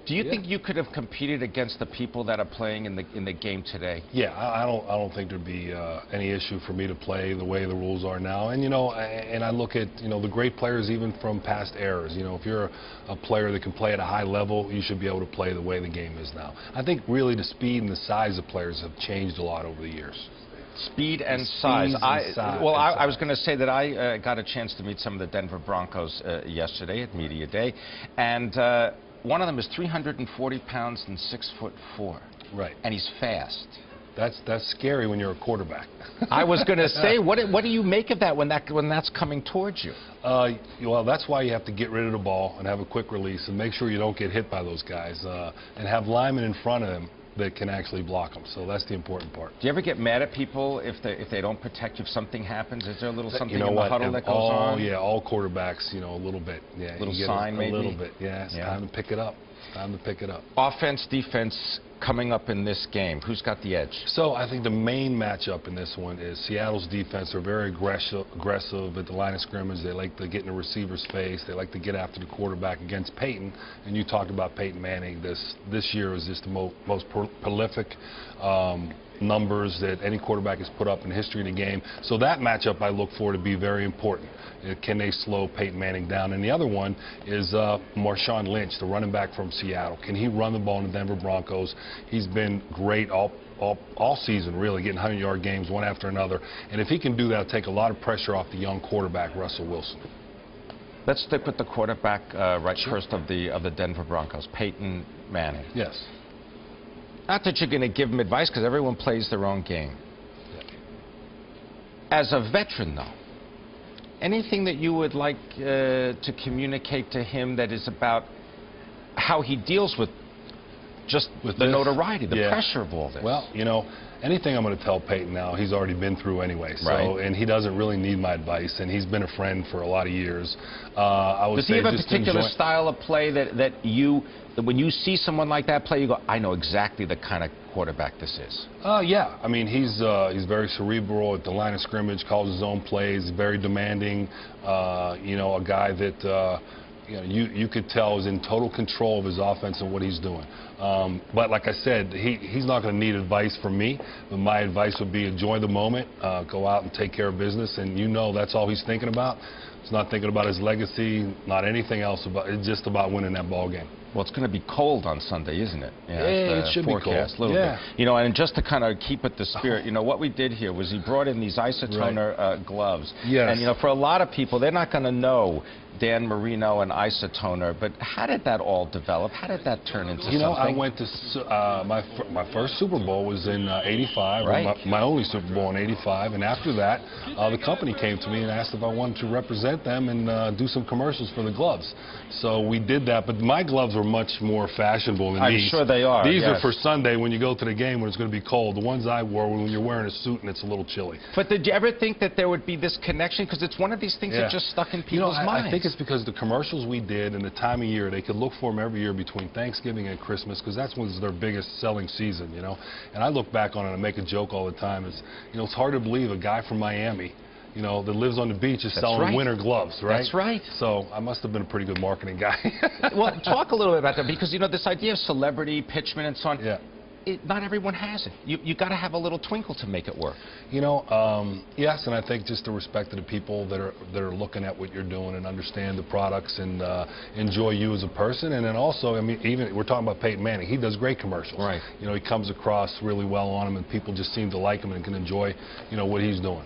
Do you think you could have competed against the people that are playing in the game today? Yeah, I don't think there'd be any issue for me to play the way the rules are now. And I look at the great players even from past eras. If you're a player that can play at a high level, you should be able to play the way the game is now. I think really the speed and the size of players have changed a lot over the years. Speed and size. I was going to say that I got a chance to meet some of the Denver Broncos yesterday at Media Day, and one of them is 340 pounds and 6'4". Right. And he's fast. That's scary when you're a quarterback. I was going to say, what do you make of that when that's coming towards you? Well, that's why you have to get rid of the ball and have a quick release and make sure you don't get hit by those guys and have linemen in front of them that can actually block them. So that's the important part. Do you ever get mad at people if they don't protect you, if something happens? Is there a little something in the huddle that goes on? Yeah, all quarterbacks, a little bit. Yeah, a little sign maybe? A little bit, yeah. It's time to pick it up. Time to pick it up. Offense, defense coming up in this game. Who's got the edge? So I think the main matchup in this one is Seattle's defense are very aggressive at the line of scrimmage. They like to get in the receiver's face. They like to get after the quarterback against Peyton. And you talked about Peyton Manning. This year was just the most prolific numbers that any quarterback has put up in the history of the game. So that matchup I look for to be very important. Can they slow Peyton Manning down? And the other one is Marshawn Lynch, the running back from Seattle. Can he run the ball in the Denver Broncos? He's been great all season, really, getting 100-yard games one after another. And if he can do that, it'll take a lot of pressure off the young quarterback, Russell Wilson. Let's stick with the quarterback first of the Denver Broncos, Peyton Manning. Yes. Not that you're going to give him advice, because everyone plays their own game. Yeah. As a veteran, though, anything that you would like to communicate to him that is about how he deals with the notoriety, the pressure of all this? Well, anything I'm going to tell Peyton now, he's already been through anyway. So, right. And he doesn't really need my advice, and he's been a friend for a lot of years. Does he have a particular style of play that when you see someone like that play, you go, I know exactly the kind of quarterback this is? Yeah. I mean, he's very cerebral at the line of scrimmage, calls his own plays, very demanding. A guy that you could tell is in total control of his offense and what he's doing. But like I said, he's not going to need advice from me. But my advice would be enjoy the moment, go out and take care of business, and that's all he's thinking about. He's not thinking about his legacy, not anything else. It's just about winning that ball game. Well, it's going to be cold on Sunday, isn't it? Yeah, it should be cold. A little bit. And just to kind of keep it the spirit, what we did here was he brought in these ISOTONER gloves. Yes. And, for a lot of people, they're not going to know Dan Marino and ISOTONER, but how did that all develop? How did that turn into something? I went to my first Super Bowl was in '85, right. my only Super Bowl in '85, and after that, the company came to me and asked if I wanted to represent them and do some commercials for the gloves. So we did that, but my gloves were much more fashionable than these. I'm sure they are. These are for Sunday when you go to the game when it's going to be cold. The ones I wore when you're wearing a suit and it's a little chilly. But did you ever think that there would be this connection? Because it's one of these things that just stuck in people's minds. I think it's because the commercials we did and the time of year, they could look for them every year between Thanksgiving and Christmas, because that's when it's their biggest selling season, And I look back on it and make a joke all the time. It's hard to believe a guy from Miami, that lives on the beach is selling winter gloves, right? That's right. So I must have been a pretty good marketing guy. Well, talk a little bit about that, because, this idea of celebrity, pitchman, and so on. Yeah. Not everyone has it. You got to have a little twinkle to make it work. Yes, and I think just the respect of the people that are looking at what you're doing and understand the products and enjoy you as a person. And then also, even we're talking about Peyton Manning. He does great commercials. Right. He comes across really well on them, and people just seem to like him and can enjoy, what he's doing.